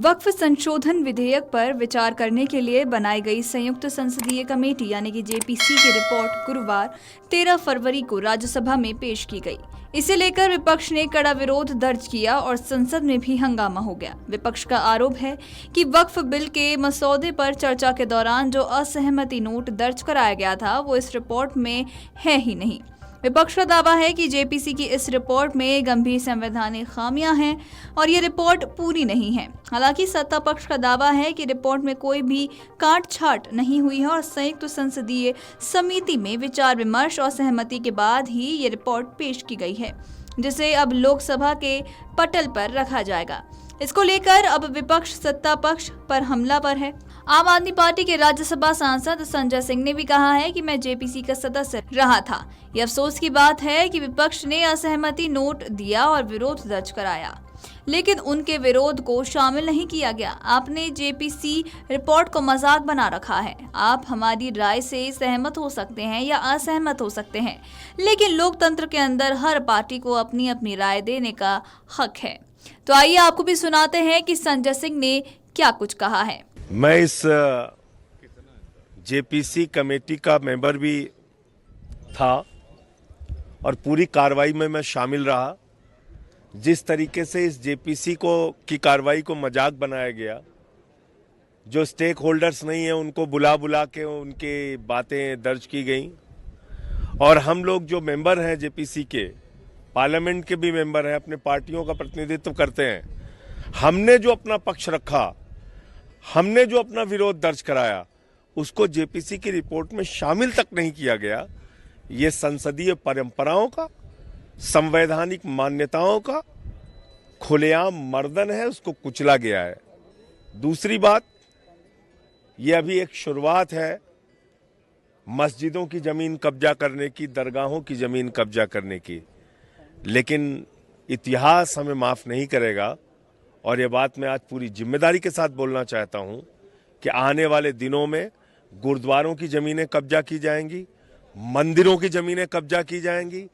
वक्फ संशोधन विधेयक पर विचार करने के लिए बनाई गई संयुक्त संसदीय कमेटी यानी कि जेपीसी की रिपोर्ट गुरुवार 13 फरवरी को राज्यसभा में पेश की गई। इसे लेकर विपक्ष ने कड़ा विरोध दर्ज किया और संसद में भी हंगामा हो गया। विपक्ष का आरोप है कि वक्फ बिल के मसौदे पर चर्चा के दौरान जो असहमति नोट दर्ज कराया गया था वो इस रिपोर्ट में है ही नहीं। विपक्ष का दावा है कि जेपीसी की इस रिपोर्ट में गंभीर संवैधानिक खामियां हैं और ये रिपोर्ट पूरी नहीं है। हालांकि सत्ता पक्ष का दावा है कि रिपोर्ट में कोई भी काट-छांट नहीं हुई है और संयुक्त संसदीय समिति में विचार विमर्श और सहमति के बाद ही ये रिपोर्ट पेश की गई है, जिसे अब लोकसभा के पटल पर रखा जाएगा। इसको लेकर अब विपक्ष सत्ता पक्ष पर हमला पर है। आम आदमी पार्टी के राज्यसभा सांसद संजय सिंह ने भी कहा है कि मैं जेपीसी का सदस्य रहा था। ये अफसोस की बात है कि विपक्ष ने असहमति नोट दिया और विरोध दर्ज कराया, लेकिन उनके विरोध को शामिल नहीं किया गया। आपने जेपीसी रिपोर्ट को मजाक बना रखा है। आप हमारी राय से सहमत हो सकते हैं या असहमत हो सकते हैं, लेकिन लोकतंत्र के अंदर हर पार्टी को अपनी अपनी राय देने का हक है। तो आइए आपको भी सुनाते हैं कि संजय सिंह ने क्या कुछ कहा है। मैं इस जेपीसी कमेटी का मेंबर भी था और पूरी कार्रवाई में मैं शामिल रहा। जिस तरीके से इस जेपीसी की कार्रवाई को मजाक बनाया गया, जो स्टेक होल्डर्स नहीं है उनको बुला बुला के उनकी बातें दर्ज की गई और हम लोग जो मेंबर हैं जेपीसी के, पार्लियामेंट के भी मेंबर हैं, अपने पार्टियों का प्रतिनिधित्व करते हैं, हमने जो अपना पक्ष रखा, हमने जो अपना विरोध दर्ज कराया, उसको जेपीसी की रिपोर्ट में शामिल तक नहीं किया गया। ये संसदीय परंपराओं का, संवैधानिक मान्यताओं का खुलेआम मर्दन है, उसको कुचला गया है। दूसरी बात, ये अभी एक शुरुआत है मस्जिदों की जमीन कब्जा करने की, दरगाहों की जमीन कब्जा करने की, लेकिन इतिहास हमें माफ नहीं करेगा। और ये बात मैं आज पूरी जिम्मेदारी के साथ बोलना चाहता हूं कि आने वाले दिनों में गुरुद्वारों की जमीनें कब्जा की जाएंगी, मंदिरों की जमीनें कब्जा की जाएंगी,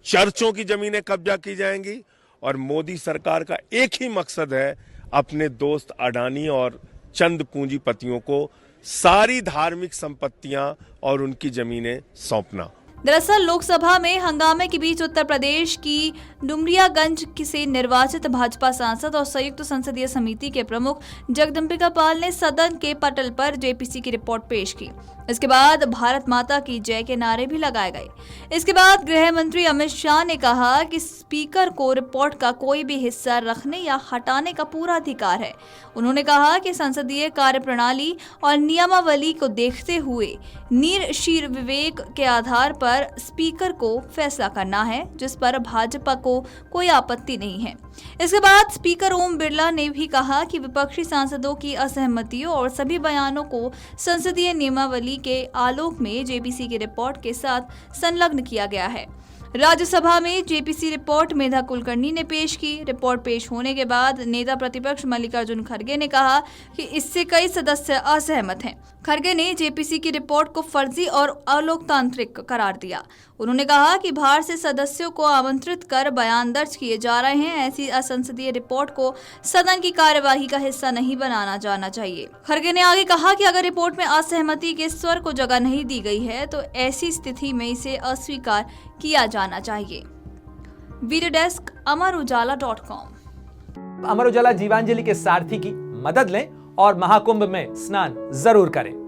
चर्चों की जमीनें कब्जा की जाएंगी और मोदी सरकार का एक ही मकसद है, अपने दोस्त अडानी और चंद पूंजीपतियों को सारी धार्मिक संपत्तियां और उनकी जमीनें सौंपना। दरअसल लोकसभा में हंगामे के बीच उत्तर प्रदेश की डुमरियागंज से निर्वाचित भाजपा सांसद और संयुक्त संसदीय समिति के प्रमुख जगदम्बिका पाल ने सदन के पटल पर जेपीसी की रिपोर्ट पेश की। इसके बाद भारत माता की जय के नारे भी लगाए गए। इसके बाद गृह मंत्री अमित शाह ने कहा कि स्पीकर को रिपोर्ट का कोई भी हिस्सा रखने या हटाने का पूरा अधिकार है। उन्होंने कहा कि संसदीय कार्यप्रणाली और नियमावली को देखते हुए नीर विवेक के आधार पर स्पीकर को फैसला करना है, जिस पर भाजपा को कोई आपत्ति नहीं है। इसके बाद स्पीकर ओम बिरला ने भी कहा कि विपक्षी सांसदों की असहमतियों और सभी बयानों को संसदीय नियमावली के आलोक में जेपीसी की रिपोर्ट के साथ संलग्न किया गया है। राज्यसभा में जेपीसी रिपोर्ट मेधा कुलकर्णी ने पेश की। रिपोर्ट पेश होने के बाद नेता प्रतिपक्ष मल्लिकार्जुन खड़गे ने कहा कि इससे कई सदस्य असहमत हैं। खड़गे ने जेपीसी की रिपोर्ट को फर्जी और अलोकतांत्रिक करार दिया। उन्होंने कहा कि बाहर से सदस्यों को आमंत्रित कर बयान दर्ज किए जा रहे हैं। ऐसी असंसदीय रिपोर्ट को सदन की कार्यवाही का हिस्सा नहीं बनाना जाना चाहिए। खड़गे ने आगे कहा कि अगर रिपोर्ट में असहमति के स्वर को जगह नहीं दी गई है तो ऐसी स्थिति में इसे अस्वीकार किया जाना चाहिए। Video desk amarujala.com। Amar Ujala Jeevanjali के सारथी की मदद लें और महाकुंभ में स्नान जरूर करें।